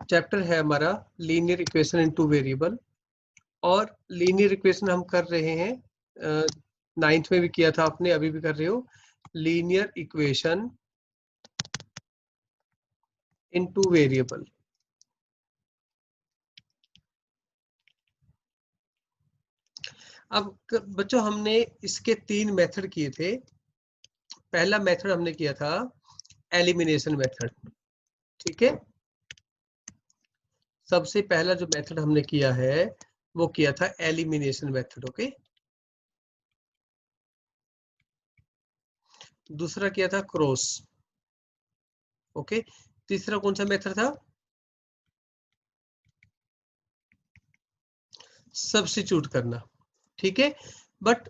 Chapter है हमारा linear equation in two variable, और लीनियर इक्वेशन हम कर रहे हैं, 9th में भी किया था आपने, अभी भी कर रहे हो। Linear equation in two variable. अब बच्चों हमने इसके 3 मेथड किए थे। पहला मेथड हमने किया था एलिमिनेशन मेथड, ठीक है। सबसे पहला जो मेथड हमने किया है वो किया था एलिमिनेशन मेथड, ओके। दूसरा किया था क्रॉस, ओके। तीसरा कौन सा मेथड था? सब्स्टिट्यूट करना, ठीक है। बट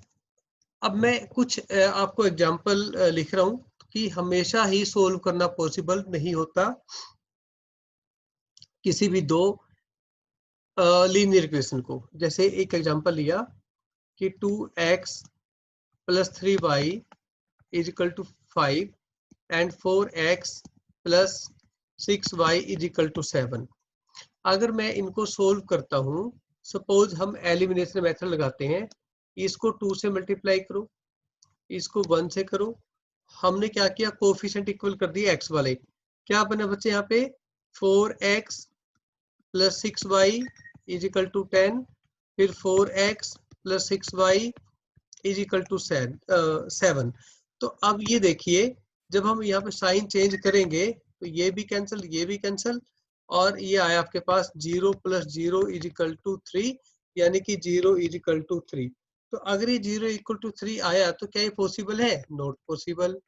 अब मैं कुछ आपको एग्जांपल लिख रहा हूं कि हमेशा ही सोल्व करना पॉसिबल नहीं होता किसी भी दो लीनियर इक्वेशन को। जैसे एक एग्जांपल लिया कि 2x + 3y = 5 and 4x + 6y = 7। अगर मैं इनको सोल्व करता हूं, सपोज हम एलिमिनेशन मेथड लगाते हैं, इसको 2 से मल्टीप्लाई करो, इसको 1 से करो। हमने क्या किया, कोफिशिएंट इक्वल कर दिए x वाले। क्या बना बच्चे यहाँ पे? 4x + 6y = 10, फिर 4x + 6y = 7। तो अब ये देखिए, जब हम यहाँ पे साइन चेंज करेंगे तो ये भी कैंसिल, ये भी कैंसिल, और ये आया आपके पास 0 + 0 = 3, यानी कि 0 = 3। तो अगर ये 0 = 3 आया तो क्या ये पॉसिबल है? नॉट पॉसिबल,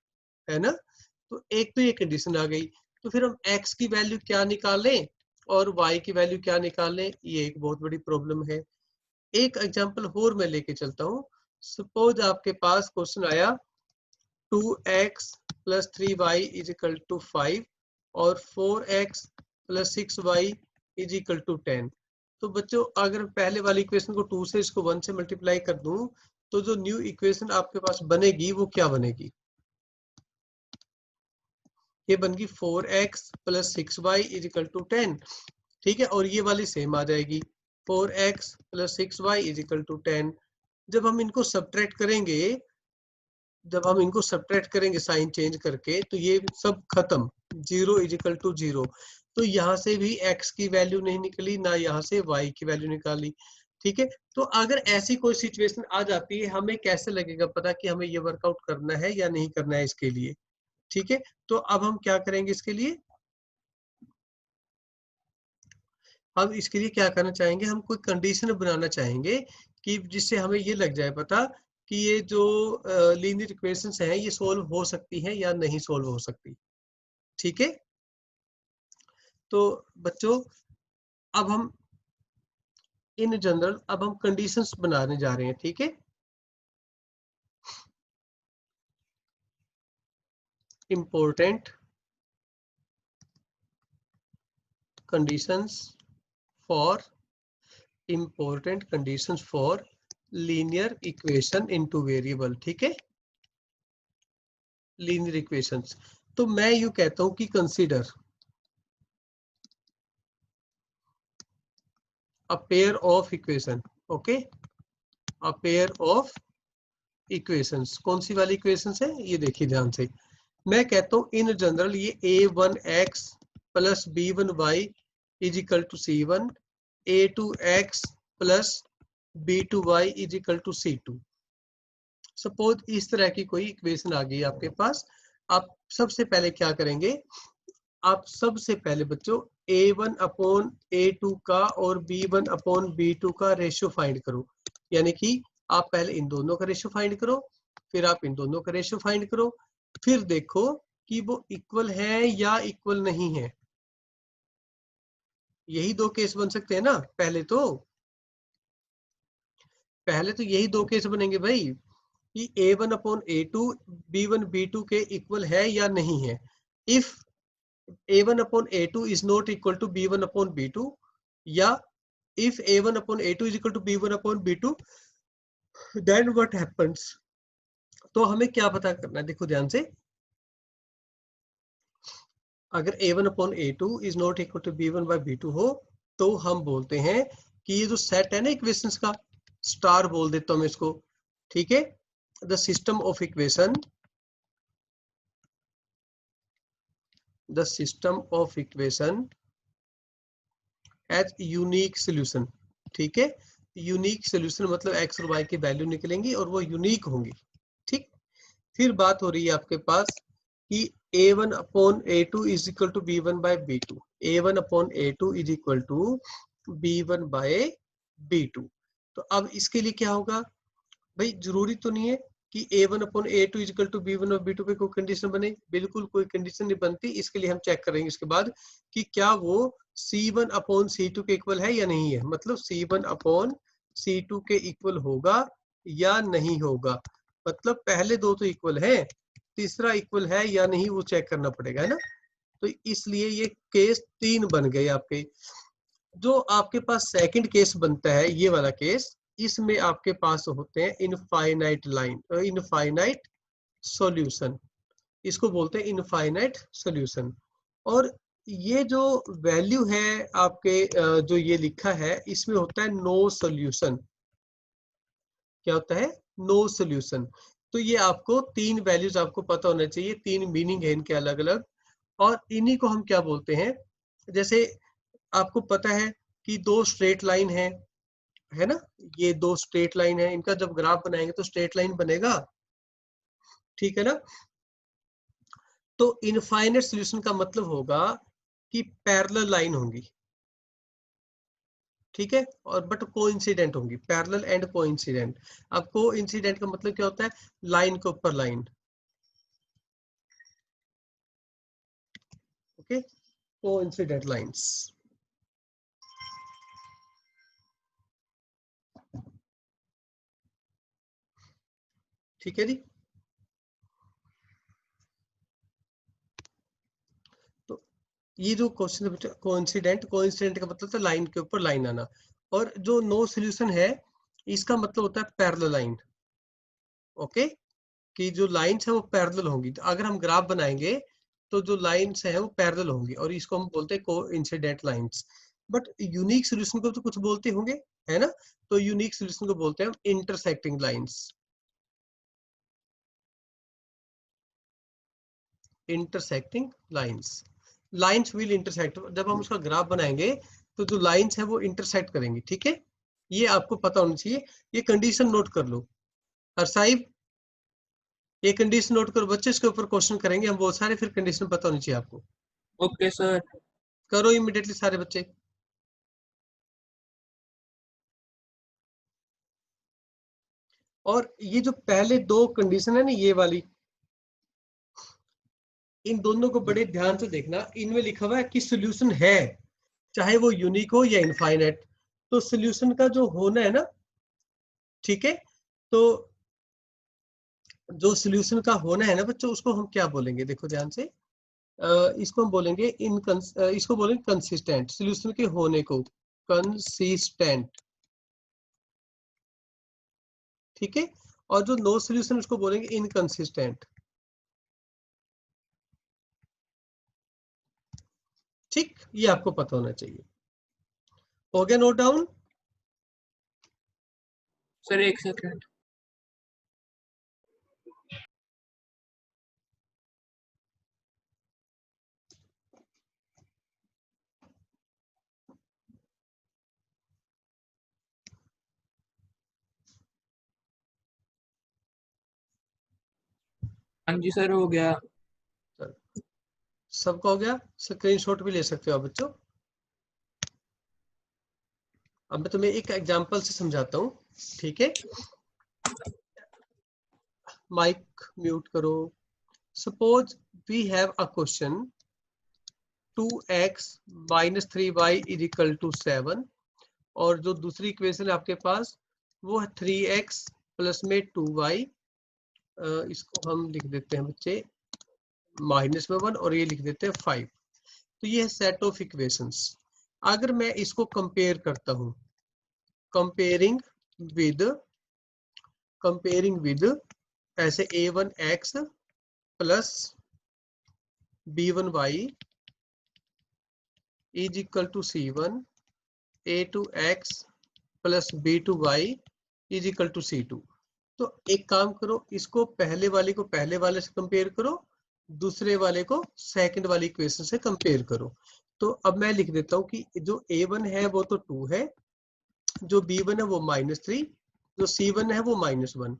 है ना। तो एक तो ये कंडीशन आ गई। तो फिर हम x की वैल्यू क्या निकालें और y की वैल्यू क्या निकालें, ये एक बहुत बड़ी प्रॉब्लम है। एक एग्जांपल और मैं लेके चलता हूँ। सपोज आपके पास क्वेश्चन आया 2x + 3y = 5 और 4x + 6y = 10। तो बच्चों अगर पहले वाली इक्वेशन को 2 से, इसको 1 से मल्टीप्लाई कर दूं, तो जो न्यू इक्वेशन आपके पास बनेगी वो क्या बनेगी? ये बनेगी 4x + 6y = 10, ठीक है। और ये वाली सेम आ जाएगी, 4x + 6y = 10। जब हम इनको सब्ट्रैक्ट करेंगे साइन चेंज करके, तो ये सब खत्म, 0 = 0। तो यहाँ से भी x की वैल्यू नहीं निकली, ना यहाँ से y की वैल्यू निकाली, ठीक है। तो अगर ऐसी कोई सिचुएशन आ जाती है, हमें कैसे लगेगा पता कि हमें ये वर्कआउट करना है या नहीं करना है इसके लिए, ठीक है। तो अब हम क्या करेंगे इसके लिए? हम इसके लिए क्या करना चाहेंगे, हम कोई कंडीशन बनाना चाहेंगे कि जिससे हमें ये लग जाए पता कि ये जो लीनियर इक्वेशंस हैं ये सोल्व हो सकती हैं या नहीं सोल्व हो सकती, ठीक है। तो बच्चों अब हम इन जनरल अब हम कंडीशंस बनाने जा रहे हैं, ठीक है। Important conditions for linear equation into variable, ठीक है। लीनियर इक्वेशंस, तो मैं यूं कहता हूं कि consider a pair of equation, okay, a pair of equations। कौन सी वाली equations है ये देखिए ध्यान से। मैं कहता हूं इन जनरल ये a1x + b1y = c1, a2x + b2y = c2। Suppose इस तरह की कोई इक्वेशन आ गई आपके पास। आप सबसे पहले क्या करेंगे, आप सबसे पहले बच्चों a1/a2 का और b1/b2 का रेशियो फाइंड करो। यानी कि आप पहले इन दोनों का रेशियो फाइंड करो, फिर आप इन दोनों का रेशियो फाइंड करो, फिर देखो कि वो इक्वल है या इक्वल नहीं है। यही दो केस बन सकते हैं ना। पहले तो यही दो केस बनेंगे भाई, कि a1/a2 b1/b2 के इक्वल है या नहीं है। If a1/a2 is not equal to b1/b2, या if a1/a2 is equal to b1/b2, then what happens? तो हमें क्या पता करना है, देखो ध्यान से। अगर a1 upon a2 is not equal to b1 by b2 हो तो हम बोलते हैं कि ये जो सेट है ना इक्वेशंस का, स्टार बोल देता हूं मैं इसको, ठीक है, the system of equation, the system of equation has unique solution, ठीक है। यूनिक सोल्यूशन मतलब एक्स और वाई की वैल्यू निकलेंगी और वो यूनिक होंगी, ठीक। फिर बात हो रही है आपके पास कि a1 upon a2 is equal to b1 by b2, a1 upon a2 is equal to b1 by b2। तो अब इसके लिए क्या होगा भाई, जरूरी तो नहीं है कि a1 upon a2 is equal to b1 और b2 पे कोई कंडीशन बने, बिल्कुल कोई कंडीशन नहीं बनती। इसके लिए हम चेक करेंगे इसके बाद कि क्या वो c1 अपॉन c2 के इक्वल है या नहीं है, मतलब c1 अपॉन c2 के इक्वल होगा या नहीं होगा, मतलब पहले दो तो इक्वल है, तीसरा इक्वल है या नहीं वो चेक करना पड़ेगा, है ना। तो इसलिए ये केस 3 बन गए आपके। जो आपके पास सेकंड केस बनता है ये वाला केस, इसमें आपके पास होते हैं इनफाइनाइट लाइन, इनफाइनाइट सॉल्यूशन, इसको बोलते हैं इनफाइनाइट सॉल्यूशन। और ये जो वैल्यू है आपके जो ये लिखा है इसमें होता है नो सॉल्यूशन। क्या होता है? No solution. तो ये आपको तीन वैल्यूज आपको पता होना चाहिए, तीन मीनिंग है इनके अलग अलग, और इन्हीं को हम क्या बोलते हैं, जैसे आपको पता है कि दो स्ट्रेट लाइन है ना, ये दो स्ट्रेट लाइन है, इनका जब ग्राफ बनाएंगे तो स्ट्रेट लाइन बनेगा, ठीक है ना। तो इनफाइनाइट सॉल्यूशन का मतलब होगा कि पैरेलल लाइन होंगी, ठीक है, और बट कोइंसिडेंट होंगी, पैरेलल एंड कोइंसिडेंट। अब कोइंसिडेंट का मतलब क्या होता है? लाइन के ऊपर लाइन, ओके, कोइंसिडेंट लाइंस। ठीक है जी। तो ये जो क्वेश्चन है कोइंसिडेंट, कोइंसिडेंट का मतलब था लाइन के ऊपर लाइन आना, और जो नो सॉल्यूशन है इसका मतलब होता है पैरेलल लाइन, ओके, कि जो लाइंस है वो पैरेलल होंगी। तो अगर हम ग्राफ बनाएंगे तो जो लाइंस है वो पैरेलल होंगी, और इसको हम बोलते हैं coincident lines. But unique solution को तो कुछ बोलते होंगे, है ना, तो यूनिक सॉल्यूशन को बोलते हैं हम intersecting lines, intersecting lines. Lines will intersect, जब हम उसका ग्राफ बनाएंगे तो जो लाइंस है वो इंटरसेक्ट करेंगी, ठीक है, ये आपको पता होना चाहिए। ये कंडीशन नोट कर लो हर साहिब, ये कंडीशन नोट करो बच्चे, इसके ऊपर क्वेश्चन करेंगे हम बहुत सारे, फिर कंडीशन पता होनी चाहिए आपको। Okay sir. करो इमीडिएटली सारे बच्चे। और ये जो पहले दो कंडीशन है ना ये वाली, इन दोनों को बड़े ध्यान से देखना, इनमें लिखा हुआ है कि सॉल्यूशन है, चाहे वो यूनिक हो या इनफाइनाइट। तो सॉल्यूशन का जो होना है ना, ठीक है, तो जो सॉल्यूशन का होना है ना बच्चों, उसको हम क्या बोलेंगे, देखो ध्यान से, इसको हम बोलेंगे इसको बोलेंगे कंसिस्टेंट, सॉल्यूशन के होने को कंसिस्टेंट, ठीक है। और जो नो सॉल्यूशन उसको बोलेंगे इनकंसिस्टेंट, ठीक, ये आपको पता होना चाहिए। हो गया नोट डाउन? सर एक सेकंड। हाँ जी सर हो गया। सबका हो गया, स्क्रीनशॉट भी ले सकते हो आप बच्चों। अब मैं तुम्हें एक एग्जांपल से समझाता हूँ, ठीक है। माइक म्यूट करो। Suppose we have a question 2x minus 3y is equal to 7, और जो दूसरी इक्वेशन है आपके पास वो है 3x प्लस में 2y, इसको हम लिख देते हैं बच्चे माइनस में 1, और ये लिख देते हैं 5। तो ये है सेट ऑफ इक्वेशंस। अगर मैं इसको कंपेयर करता हूँ, कंपेयरिंग विद ऐसे a1x plus b1y is equal to C1 A2X plus B2Y is equal to C2। तो एक काम करो, इसको पहले वाले को पहले वाले से कंपेयर करो, दूसरे वाले को सेकंड वाली इक्वेशन से कंपेयर करो। तो अब मैं लिख देता हूँ कि जो A1 है वो तो 2 है, जो B1 है वो -3, जो C1 है वो -1।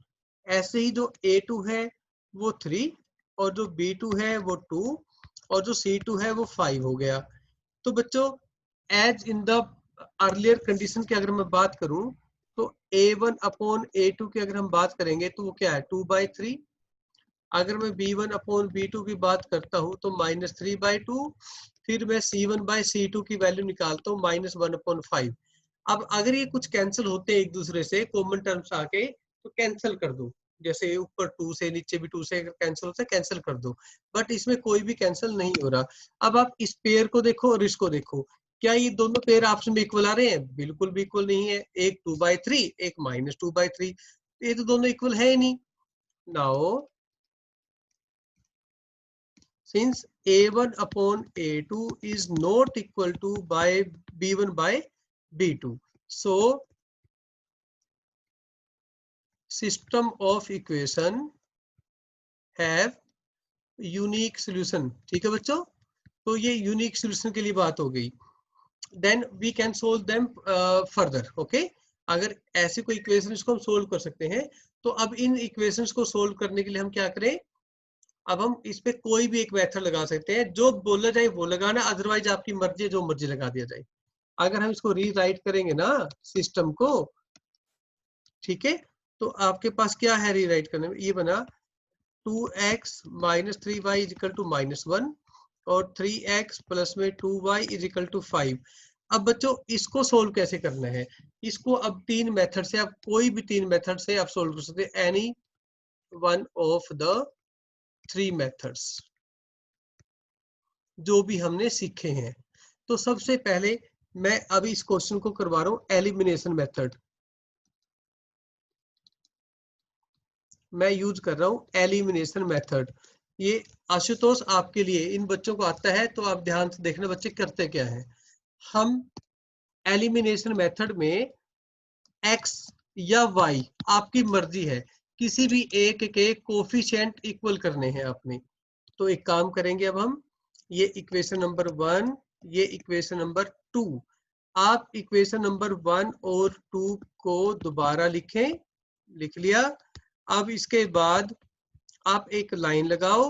ऐसे ही जो A2 है वो 3 और जो B2 है वो 2 और जो C2 है वो 5 हो गया। तो बच्चों as in the earlier condition की अगर मैं बात करूं तो A1 अपॉन A2 की अगर हम बात करेंगे तो वो क्या है 2/3। अगर मैं B1 अपॉन B2 की बात करता हूं तो -3/2। फिर मैं C1/C2 की वैल्यू निकालता हूँ -1/5। अब अगर ये कुछ कैंसिल होते हैं एक दूसरे से कॉमन टर्म्स आके तो कैंसिल कर दो, जैसे ऊपर 2 से नीचे भी 2 से कैंसिल होता है कैंसिल कर दो, बट इसमें कोई भी कैंसिल नहीं हो रहा। अब आप इस पेयर को देखो और इसको देखो, क्या ये दोनों पेयर आपस में इक्वल आ रहे हैं? बिल्कुल भी इक्वल नहीं है, एक 2/3 एक -2/3, ये तो दोनों इक्वल है ही नहीं। Now since A1 upon A2 is not equal to by B1 by B2, so system of equation have unique solution। ठीक है बच्चों, तो ये यूनिक सोल्यूशन के लिए बात हो गई। Then we can solve them further. Okay, अगर ऐसी कोई इक्वेशन को हम सोल्व कर सकते हैं तो अब इन इक्वेशंस को सोल्व करने के लिए हम क्या करें, अब हम इस पे कोई भी एक मेथड लगा सकते हैं, जो बोला जाए वो लगाना, अदरवाइज आपकी मर्जी जो मर्जी लगा दिया जाए। अगर हम इसको रीराइट करेंगे ना सिस्टम को, ठीक है, तो आपके पास क्या है रीराइट करने में, ये बना 2x - 3y = -1 और 3x प्लस में 2y = 5। अब बच्चों इसको सोल्व कैसे करना है, इसको अब तीन मेथड से, आप कोई भी तीन मेथड से आप सोल्व कर सकते हैं, any one of the 3 methods जो भी हमने सीखे हैं। तो सबसे पहले मैं अभी इस क्वेश्चन को करवा रहा हूं एलिमिनेशन मेथड। मैं यूज कर रहा हूं एलिमिनेशन मेथड। ये आशुतोष आपके लिए, इन बच्चों को आता है तो आप ध्यान से देखना बच्चे करते क्या है। हम एलिमिनेशन मेथड में x या y आपकी मर्जी है, किसी भी एक के कोफिशिएंट इक्वल करने हैं आपने। तो एक काम करेंगे, अब हम ये इक्वेशन नंबर 1, ये इक्वेशन नंबर 2, आप इक्वेशन नंबर 1 और 2 को दोबारा लिखें, लिख लिया। अब इसके बाद आप एक लाइन लगाओ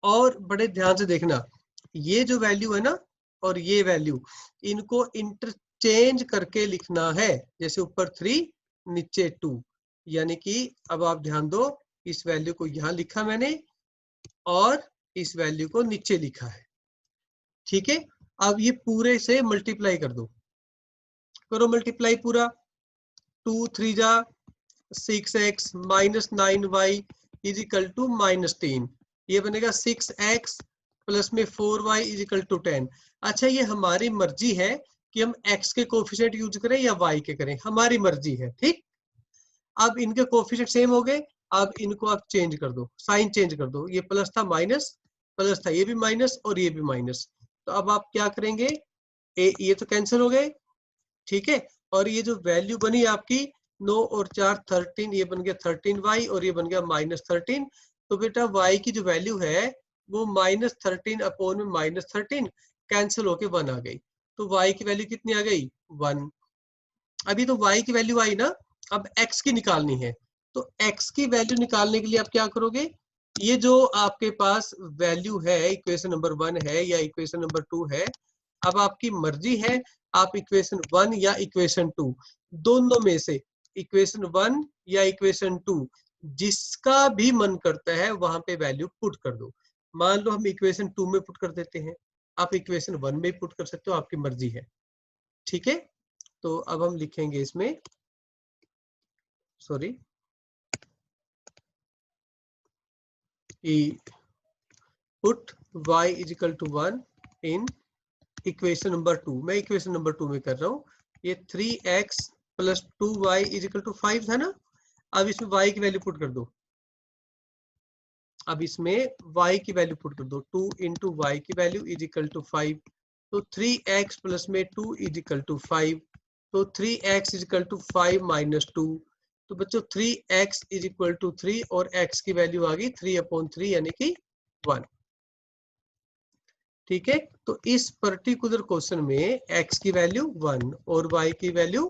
और बड़े ध्यान से देखना, ये जो वैल्यू है ना और ये वैल्यू, इनको इंटरचेंज करके लिखना है, जैसे ऊपर 3 नीचे 2, यानी कि अब आप ध्यान दो, इस वैल्यू को यहां लिखा मैंने और इस वैल्यू को नीचे लिखा है। ठीक है, अब ये पूरे से मल्टीप्लाई कर दो, करो मल्टीप्लाई पूरा, 2 3 जा 6x - 9y = -3, ये बनेगा 6x प्लस में 4y = 10। अच्छा, ये हमारी मर्जी है कि हम x के कोफिशिएंट यूज करें या y के करें, हमारी मर्जी है। ठीक, अब इनके कोफिशिएंट सेम हो गए, अब इनको आप चेंज कर दो, साइन चेंज कर दो, ये प्लस था माइनस, प्लस था, ये भी माइनस और ये भी माइनस। तो अब आप क्या करेंगे, ये तो कैंसिल हो गए, ठीक है, और ये जो वैल्यू बनी आपकी 9 और 4 13, ये बन गया 13y और ये बन गया -13। तो बेटा y की जो वैल्यू है वो -13 अपॉन में -13 कैंसिल होके 1 आ गई। तो y की वैल्यू कितनी आ गई, 1। अभी तो y की वैल्यू आई ना, अब x की निकालनी है। तो x की वैल्यू निकालने के लिए आप क्या करोगे, ये जो आपके पास वैल्यू है इक्वेशन नंबर 1 है या इक्वेशन नंबर 2 है, अब आपकी मर्जी है, आप इक्वेशन 1 या इक्वेशन 2 दोनों में से इक्वेशन 1 या इक्वेशन 2 जिसका भी मन करता है वहां पे वैल्यू पुट कर दो। मान लो हम इक्वेशन 2 में पुट कर देते हैं, आप इक्वेशन 1 में पुट कर सकते हो, आपकी मर्जी है। ठीक है, तो अब हम लिखेंगे इसमें, sorry, put y = 1 in equation number 2। मैं इक्वेशन नंबर 2 में कर रहा हूँ, ये 3x प्लस 2y = 5 था ना, अब इसमें y की वैल्यू पुट कर दो, अब इसमें y की वैल्यू पुट कर दो, 2 × y की वैल्यू = 5। तो 3x प्लस में 2 इज इक्वल टू 5, तो 3x is equal to 5 minus 2, तो बच्चों 3x इज इक्वल टू 3 और x की वैल्यू आ गई 3/3 यानी कि 1। ठीक है, तो इस पर्टिकुलर क्वेश्चन में x की वैल्यू 1 और y की वैल्यू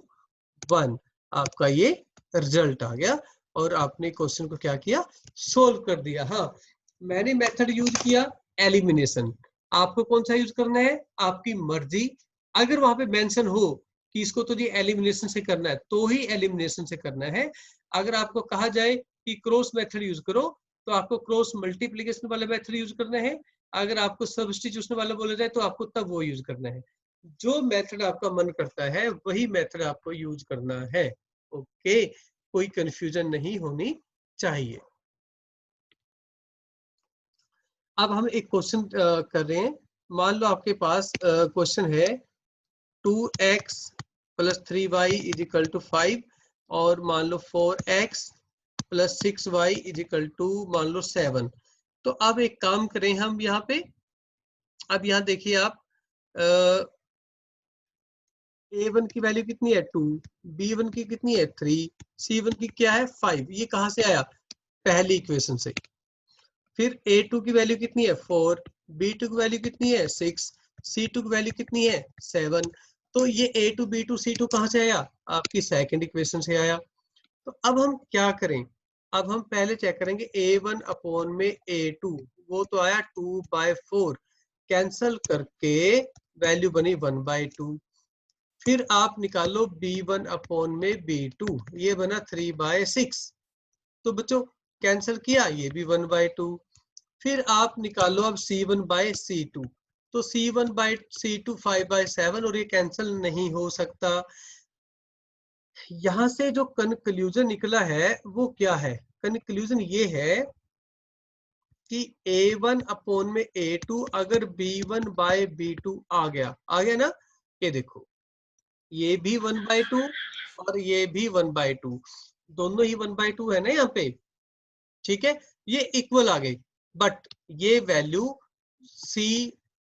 1, आपका ये रिजल्ट आ गया और आपने क्वेश्चन को क्या किया, सोल्व कर दिया। हाँ, मैंने मेथड यूज किया एलिमिनेशन, आपको कौन सा यूज करना है, आपकी मर्जी। अगर वहां पे मेंशन हो कि इसको तो जी एलिमिनेशन से करना है तो ही एलिमिनेशन से करना है। अगर आपको कहा जाए कि क्रॉस मेथड यूज करो तो आपको क्रॉस मल्टीप्लिकेशन वाला मेथड यूज करना है। अगर आपको सब्स्टिट्यूशन वाला बोला जाए तो आपको तब वो यूज करना है। जो मेथड आपका मन करता है वही मेथड आपको यूज करना है। ओके, कोई कंफ्यूजन नहीं होनी चाहिए। अब हम एक क्वेश्चन कर रहे हैं। मान लो आपके पास क्वेश्चन है 2x plus 3y is equal to 5 और मान लो 4x plus 6y is equal to मान लो 7। तो अब एक काम करें हम यहाँ पे, अब यहाँ देखिए आप a1 की वैल्यू कितनी है 2, b1 की कितनी है 3, c1 की क्या है 5। ये कहाँ से आया, पहली इक्वेशन से। फिर a2 की वैल्यू कितनी है 4, b2 की वैल्यू कितनी है 6, c2 की वैल्यू कितनी है 7। तो ये a2 b2 c2 कहाँ से आया, आपकी सेकंड इक्वेशन से आया। तो अब हम क्या करें, अब हम पहले चेक करेंगे a1 अपॉन में a2, वो तो आया 2/4, कैंसल करके वैल्यू बनी 1/2। फिर आप निकालो b1 अपॉन में b2, ये बना 3/6। तो बच्चों कैंसिल किया, ये भी 1/2। फिर आप निकालो अब c1/c2, तो c1/c2 5/7 और ये कैंसिल नहीं हो सकता। यहां से जो कंक्लूजन निकला है वो क्या है, कंक्लूजन ये है कि a1 अपॉन में a2 अगर b1/b2 आ गया ना, ये देखो ये भी 1/2 और ये भी 1/2, दोनों ही 1/2 है ना यहाँ पे। ठीक है, ये इक्वल आ गई, बट ये वैल्यू c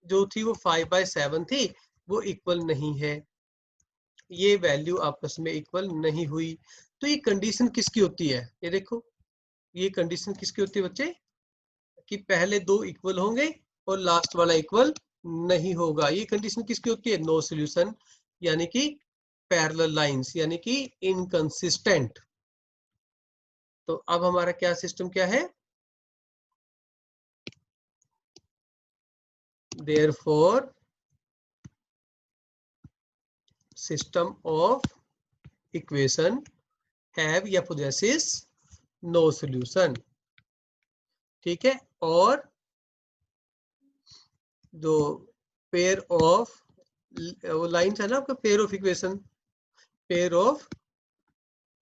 जो थी वो 5/7 थी, वो इक्वल नहीं है, ये वैल्यू आपस में इक्वल नहीं हुई। तो ये कंडीशन किसकी होती है, ये देखो ये कंडीशन किसकी होती है बच्चे, कि पहले दो इक्वल होंगे और लास्ट वाला इक्वल नहीं होगा। ये कंडीशन किसकी होती है, नो सॉल्यूशन, यानी कि पैरेलल लाइंस, यानी कि इनकंसिस्टेंट। तो अब हमारा क्या सिस्टम क्या है, therefore system of equation have या possesses no solution। ठीक है, और जो पेयर ऑफ लाइंस है ना आपका, pair of equation, pair of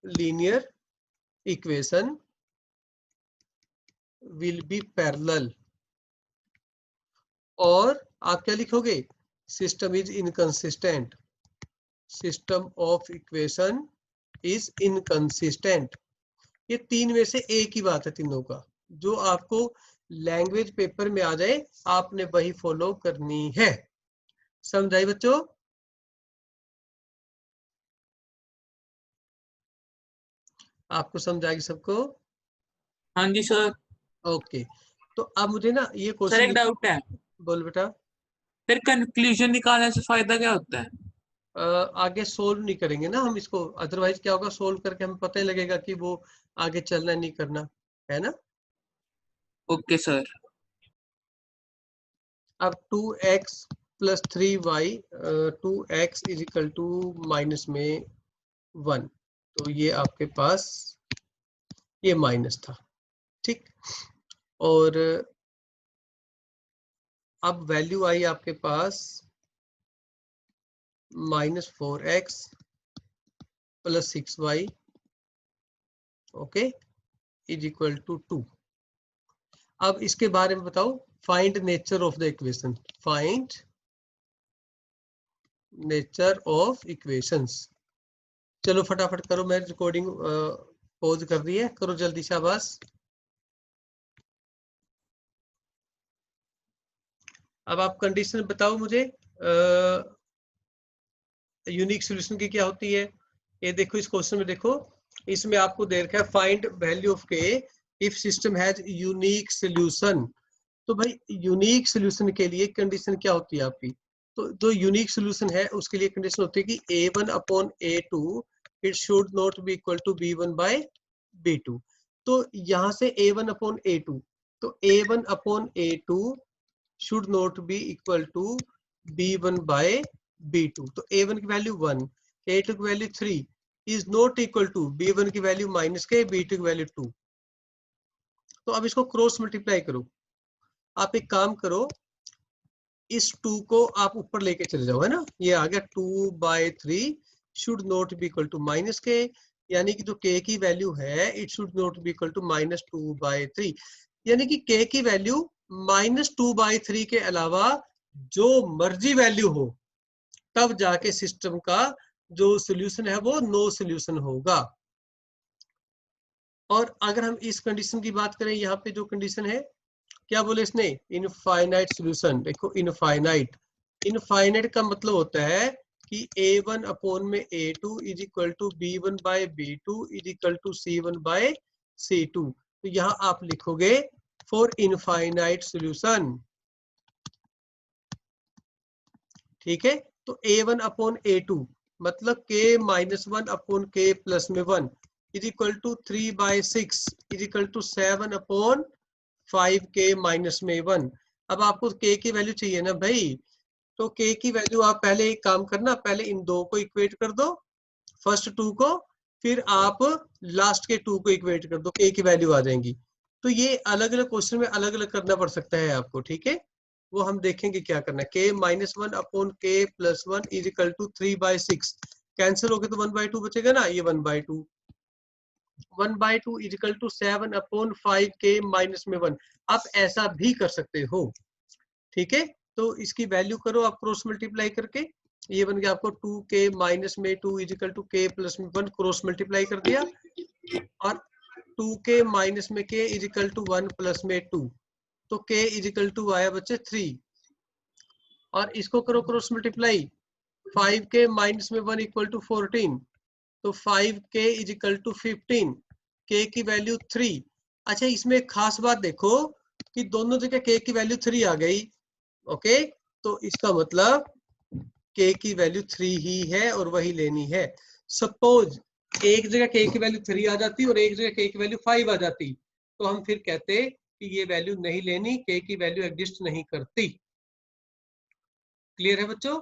linear equation will be parallel. और आप क्या लिखोगे, system is inconsistent, system of equation is inconsistent. ये तीन में से एक ही बात है तीनों का, जो आपको लैंग्वेज पेपर में आ जाए आपने वही फॉलो करनी है। समझाई बच्चों, आपको समझाएगी सबको। हाँ जी सर। ओके, तो अब मुझे ना ये सर क्वेश्चन, एक डाउट है, बोल बेटा। फिर कंक्लूजन निकालने से फायदा क्या होता है? आगे सोल्व नहीं करेंगे ना हम इसको, अदरवाइज क्या होगा, सोल्व करके हमें पता ही लगेगा कि वो आगे चलना नहीं करना है ना। Okay sir. अब 2x plus 3y, 2x is equal to minus में 1, तो ये आपके पास ये माइनस था। ठीक, और अब वैल्यू आई आपके पास -4x plus 6y, okay, is equal to 2। अब इसके बारे में बताओ, find nature of the equation, find nature of equations. चलो फटाफट करो, मैं रिकॉर्डिंग पॉज कर रही है, करो जल्दी शाबाश। अब आप कंडीशन बताओ मुझे, यूनिक सोल्यूशन की क्या होती है। ये देखो इस क्वेश्चन में देखो, इसमें आपको दे रखा है फाइंड वैल्यू ऑफ के if system has unique solution. तो भाई यूनिक सोल्यूशन के लिए कंडीशन क्या होती है आपकी, तो जो यूनिक सोल्यूशन है उसके लिए कंडीशन होती है कि a1 upon a2 it should not be equal to b1 by b2। तो यहाँ से a1 अपॉन a2, तो a1 upon a2 should not be equal to b1 by b2। तो a1 की वैल्यू 1, a2 की value 3 is not equal to b1 की value minus के, b2 की वैल्यू 2। तो अब इसको क्रॉस मल्टीप्लाई करो। आप एक काम करो, इस 2 को आप ऊपर लेके चले जाओ, है ना, ये आ गया 2/3 should not be equal to minus k, यानी कि जो k की वैल्यू है it should not be equal to -2/3, यानी कि k की वैल्यू -2/3 के अलावा जो मर्जी वैल्यू हो तब जाके सिस्टम का जो सोल्यूशन है वो नो सोल्यूशन होगा। और अगर हम इस कंडीशन की बात करें, यहाँ पे जो कंडीशन है क्या बोले इसने, इनफाइनाइट सोल्यूशन। देखो इनफाइनाइट, इनफाइनाइट का मतलब होता है कि a1 अपॉन में a2 is equal to b1 by b2 is equal to c1 by c2। तो यहाँ आप लिखोगे फॉर इनफाइनाइट सोल्यूशन, ठीक है। तो a1 अपॉन a2 मतलब k -1 अपॉन k प्लस में 1 is equal to 3/6 is equal to 7 upon 5k minus में 1। अब आपको k की वैल्यू चाहिए ना भाई, तो k की वैल्यू आप पहले एक काम करना, पहले इन दो को इक्वेट कर दो, फर्स्ट 2 को, फिर आप लास्ट के 2 को इक्वेट कर दो, k की वैल्यू आ जाएंगी। तो ये अलग अलग क्वेश्चन में अलग अलग करना पड़ सकता है आपको, ठीक है। वो हम देखेंगे क्या करना है। k -1 upon k plus 1 is equal to 3/6 cancel हो गए तो 1/2 बचेगा ना, ये 1/2, 1/2 is equal to 7 upon 5k minus में 1। आप ऐसा भी कर सकते हो, ठीक है। तो इसकी वैल्यू करो आप क्रॉस मल्टीप्लाई करके, ये बन गया आपको 2k माइनस में 2 is equal to k plus में 1, क्रॉस मल्टीप्लाई कर दिया, और 2k माइनस में k is equal to 1 plus में 2, तो k इज इक्वल टू आया बच्चे 3, और इसको करो क्रॉस मल्टीप्लाई, 5k माइनस में 1 इक्वल टू 14, तो 5k is equal to 15, k की वैल्यू 3। अच्छा इसमें एक खास बात देखो कि दोनों जगह k की वैल्यू 3 आ गई, ओके, तो इसका मतलब k की वैल्यू 3 ही है और वही लेनी है। सपोज एक जगह k की वैल्यू 3 आ जाती और एक जगह k की वैल्यू 5 आ जाती, तो हम फिर कहते कि ये वैल्यू नहीं लेनी, k की वैल्यू एग्जिस्ट नहीं करती। क्लियर है बच्चों?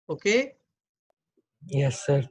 Okay yes sir.